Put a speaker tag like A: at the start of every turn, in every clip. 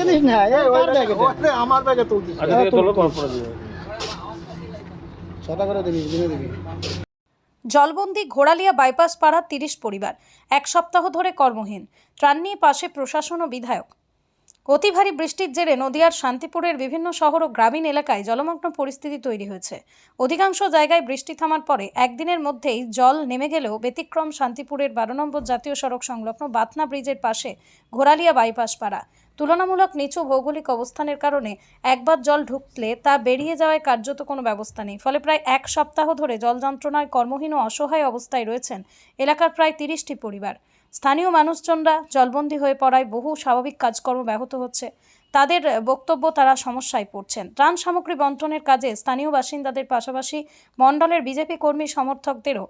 A: This না, আমার ব্যাগে তুলছিস। ছটা করে দিবি, দিবি।
B: জলবন্দি ঘোড়ালিয়া বাইপাস পাড়া 30 পরিবার, এক সপ্তাহ ধরে কর্মহীন। ত্রাণ নিয়ে পাশে প্রশাসন ও বিধায়ক। অতি ভারী বৃষ্টির জেরে নদিয়ার শান্তিপুরের বিভিন্ন শহর ও গ্রামীণ এলাকায় জলমগ্ন পরিস্থিতি তৈরি হয়েছে। অধিকাংশ জায়গায় বৃষ্টি থামার পরে একদিনের মধ্যেই জল নেমে গেলেও ব্যতিক্রম শান্তিপুরের 12 নম্বর জাতীয় সড়ক সংলগ্ন বাতনা ব্রিজের পাশে ঘোড়ালিয়া বাইপাস পাড়া। তুলনামূলক নিচু ভৌগোলিক অবস্থানের কারণে একবার জল ঢুকলে তা বেরিয়ে যাওয়ায় কার্যত কোনো ব্যবস্থা নেই। ফলে প্রায় এক সপ্তাহ ধরে জল যন্ত্রণায় কর্মহীন ও অসহায় অবস্থায় রয়েছেন এলাকার প্রায় 30টি পরিবার। স্থানীয় মানুষজনরা জলবন্দী হয়ে পড়ায় বহু স্বাভাবিক কাজকর্ম ব্যাহত হচ্ছে। তাদের বক্তব্য, তারা সমস্যায় পড়ছেন। ত্রাণ সামগ্রী বন্টনের কাজে স্থানীয় বাসিন্দাদের পাশাপাশি মণ্ডলের বিজেপি কর্মী সমর্থকদেরও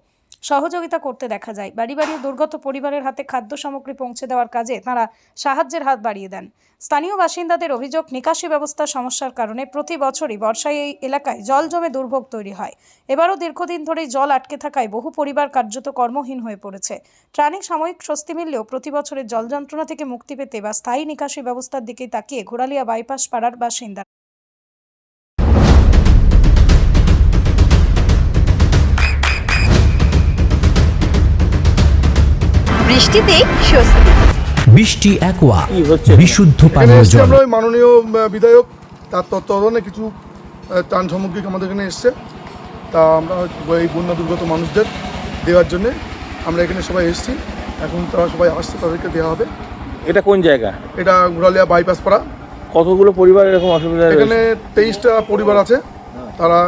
B: সহযোগিতা করতে দেখা যায়। বাড়ি বাড়ি দুর্গত পরিবারের হাতে খাদ্য সামগ্রী পৌঁছে দেওয়ার কাজে তাঁরা সাহায্যের হাত বাড়িয়ে দেন। স্থানীয় বাসিন্দাদের অভিযোগ, নিকাশি ব্যবস্থার সমস্যার কারণে প্রতি বছরই বর্ষায় এই এলাকায় জল জমে দুর্ভোগ তৈরি হয়। এবারও দীর্ঘদিন ধরেই জল আটকে থাকায় বহু পরিবার কার্যত কর্মহীন হয়ে পড়েছে। ত্রাণে সাময়িক স্বস্তি মিললেও প্রতি বছরের জল যন্ত্রণা থেকে মুক্তি পেতে বা স্থায়ী নিকাশি ব্যবস্থার দিকে তাকিয়ে ঘোড়ালিয়া বাইপাস পাড়ার বাসিন্দা।
C: বৃষ্টিতে স্বস্তি।
D: বৃষ্টি অ্যাকোয়া বিশুদ্ধ পানীয় জল।
E: আমরা মাননীয় বিধায়ক তার তত্ত্বাবধানে কিছু ত্রাণ সামগ্রী আমাদের এখানে এসছে, তা আমরা এই বন্যা দুর্গত মানুষদের দেওয়ার জন্য আমরা এখানে সবাই এসেছি। এখন তারা সবাই আসছে, তাদেরকে দেওয়া হবে।
F: এটা কোন জায়গা?
E: এটা ঘোড়ালিয়া বাইপাস পাড়া।
F: কতগুলো পরিবার এরকম অসুবিধা?
E: এখানে 23টা পরিবার আছে। তারা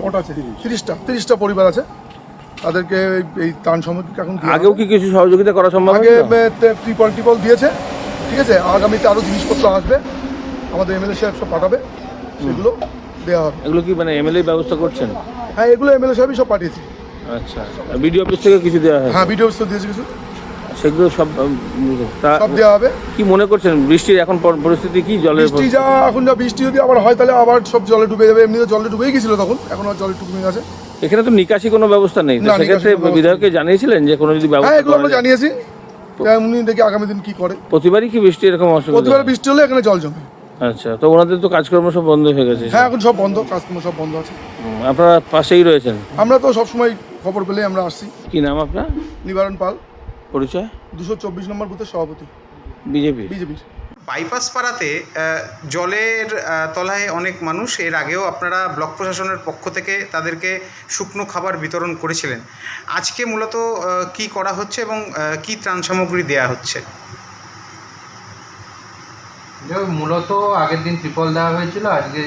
E: কটা আছে? 30টা পরিবার আছে। তাদেরকে এই ত্রাণ সামগ্রী এখন
F: আগেও কি কিছু সহযোগিতা করা সম্ভব?
E: আগে ত্রিপল দিয়েছে, ঠিক আছে। আগামীতে আরও জিনিসপত্র আসবে, আমাদের এমএলএ সাহেব সব পাঠাবে, সেগুলো দেওয়া হবে।
F: এগুলো কি মানে এমএলএ ব্যবস্থা করছেন?
E: হ্যাঁ, এগুলো এমএলএ সাহেবই সব পাঠিয়েছে।
F: আচ্ছা, বিডিও অফিস থেকে কিছু দেওয়া হয়?
E: হ্যাঁ, বিডিও অফিস থেকে দিয়েছে কিছু,
F: সেগুলো সব
E: দেওয়া হবে।
F: কি মনে করছেন বৃষ্টির এখন পরিস্থিতি কি? জলের
E: বৃষ্টি এখন বৃষ্টি যদি আবার হয় তাহলে আবার সব জলে ডুবে যাবে। এমনিতে জলে ডুবেই গেছিল তখন, এখন আর জলে ডুবে গেছে।
F: এখানে তো নিকাশি কোনো ব্যবস্থা নেই, সেক্ষেত্রে বিধায়ককে জানিয়েছিলেন যে কোনো যদি ব্যবস্থা?
E: হ্যাঁ, এগুলো আমরা জানিয়েছি। উনি দেখি আগামী দিন কি করে।
F: প্রতিবারই কি বৃষ্টি এরকম অসুবিধা?
E: প্রতিবার বৃষ্টি হলে এখানে জল জমে।
F: আচ্ছা, তো ওনাদের তো কাজকর্ম সব বন্ধ হয়ে গেছে?
E: হ্যাঁ, এখন সব বন্ধ, কাজকর্ম সব বন্ধ আছে।
F: আপনারা পাশেই রয়েছেন?
E: আমরা তো সবসময় খবর পেলেই আমরা আসছি।
F: কি নাম আপনার?
E: নিবারণ পাল।
F: পরিচয়?
E: 224 নম্বর বুথের সভাপতি, বিজেপির।
G: বাইপাস পাড়াতে জলের তলায় অনেক মানুষ। এর আগেও আপনারা ব্লক প্রশাসনের পক্ষ থেকে তাদেরকে শুকনো খাবার বিতরণ করেছিলেন। আজকে মূলত কি করা হচ্ছে এবং কি ত্রাণ সামগ্রী দেওয়া হচ্ছে?
H: মূলত আগের দিন ত্রিপল দেওয়া হয়েছিল, আজকে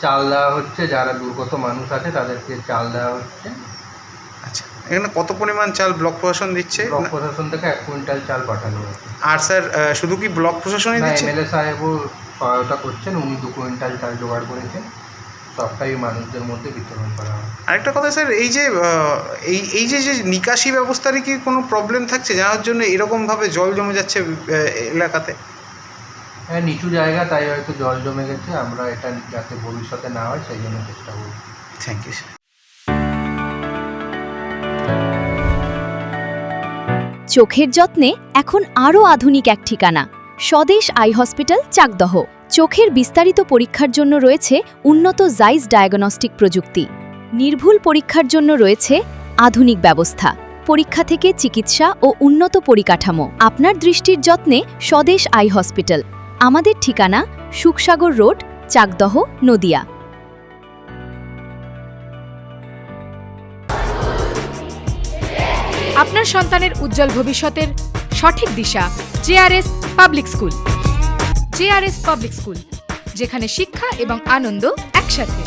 H: চাল দেওয়া হচ্ছে। যারা দুর্গত মানুষ আছে তাদেরকে চাল দেওয়া হচ্ছে।
G: আচ্ছা, এখানে কত পরিমাণ চাল ব্লক প্রশাসন দিচ্ছে?
H: ব্লক প্রশাসন থেকে 1 কুইন্টাল চাল পাঠানো হচ্ছে।
G: আর স্যার, শুধু কি ব্লক প্রশাসনই দিচ্ছে?
H: এমএলএ সাহেবও সহায়তা করছেন, উনি 2 কুইন্টাল চাল জোগাড় করেছেন। সবটাই মানুষদের মধ্যে বিতরণ করা হয়।
G: আরেকটা কথা স্যার, এই যে নিকাশি ব্যবস্থার কি কোনো প্রবলেম থাকছে যার জন্য এরকমভাবে জল জমে যাচ্ছে এলাকাতে?
H: হ্যাঁ, নিচু জায়গা, তাই হয়তো জল জমে গেছে। আমরা এটা যাতে ভবিষ্যতে না হয় সেই জন্য চেষ্টা করব।
G: Thank you sir.
C: চোখের যত্নে এখন আরও আধুনিক এক ঠিকানা, স্বদেশ আই হসপিটাল, চাকদহ। চোখের বিস্তারিত পরীক্ষার জন্য রয়েছে উন্নত জাইস ডায়াগনস্টিক প্রযুক্তি। নির্ভুল পরীক্ষার জন্য রয়েছে আধুনিক ব্যবস্থা, পরীক্ষা থেকে চিকিৎসা ও উন্নত পরিকাঠামো। আপনার দৃষ্টির যত্নে স্বদেশ আই হসপিটাল। আমাদের ঠিকানা সুখসাগর রোড, চাকদহ, নদিয়া।
I: আপনার সন্তানের উজ্জ্বল ভবিষ্যতের সঠিক দিশা JRS public school. JRS public school, যেখানে শিক্ষা এবং আনন্দ একসাথে।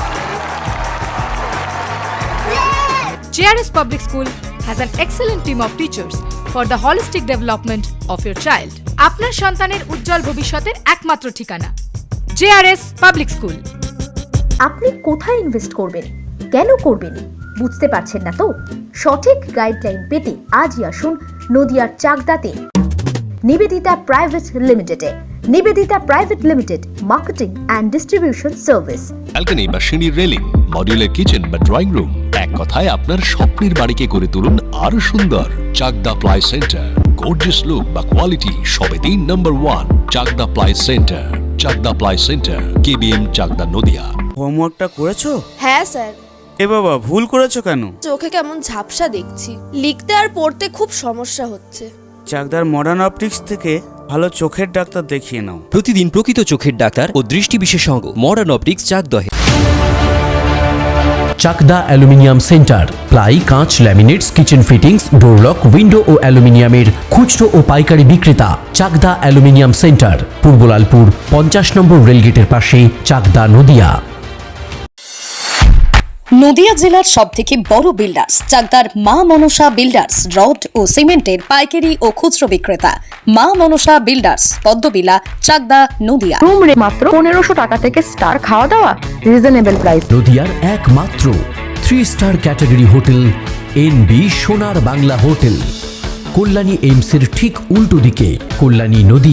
I: JRS public school has an excellent team of teachers for the holistic development of your child. আপনার সন্তানের উজ্জ্বল ভবিষ্যতের একমাত্র ঠিকানা জেআরএস পাবলিক স্কুল।
J: আপনি কোথায় ইনভেস্ট করবেন, কেন করবেন বুঝতে পারছেন না তো? সঠিক গাইডলাইন পেতে আজই আসুন নদিয়ার চাকদাতে নিবেদিতা প্রাইভেট লিমিটেডে। Nivedita private limited, marketing and distribution service.
D: Balcony বা সিঁড়ির রেলিং, মডিউলার কিচেন বা ড্রয়িং রুম, এক কথায় আপনার স্বপ্নের বাড়িকে করে তুলুন আরো সুন্দর। Chakdah ply centre, gorgeous look বা কোয়ালিটি সবে 3 number 1 Chakdah ply centre, Chakdah ply centre, KBM Chakdah Nadia.
K: হোমওয়ার্কটা করেছো?
L: হ্যাঁ স্যার।
K: এ বাবা, ভুল করেছো কেন?
L: চোখে কেমন ঝাপসা দেখছি, লিখতে আর পড়তে খুব সমস্যা হচ্ছে।
K: চাকদার মডার্ন অপটিক্স থেকে ভালো চোখের ডাক্তার দেখিয়ে নাও।
M: প্রতিদিন প্রকৃত চোখের ডাক্তার ও দৃষ্টি বিশেষজ্ঞ মডার্ন অপটিক্স চাকদহে।
N: চাকদা অ্যালুমিনিয়াম সেন্টার, প্লাই, কাঁচ, laminates, kitchen fittings, door lock, window ও অ্যালুমিনিয়ামের খুচরো ও পাইকারি বিক্রেতা। চাকদা অ্যালুমিনিয়াম সেন্টার, পূর্ব লালপুর 50 নম্বর রেলগেটের পাশে, চাকদা, নদিয়া।
B: নদিয়া জেলার সবথেকে বড় বিল্ডার্স চাকদার মা মনসা বিল্ডার্স, রড ও সিমেন্টের পাইকারি ও খুচরো বিক্রেতা। মা মনসা বিল্ডার্স, পদ্মবিলা, চাকদা, নদিয়া।
J: রুম রে মাত্র 1500 টাকা থেকে স্টার, খাওয়া দাওয়া রিজনেবল প্রাইস।
N: নদিয়ার একমাত্র 3 স্টার ক্যাটাগরি হোটেল এনবি সোনার বাংলা হোটেল, কল্যাণী এইমসের ঠিক উল্টো দিকে, কল্যাণী, নদিয়া।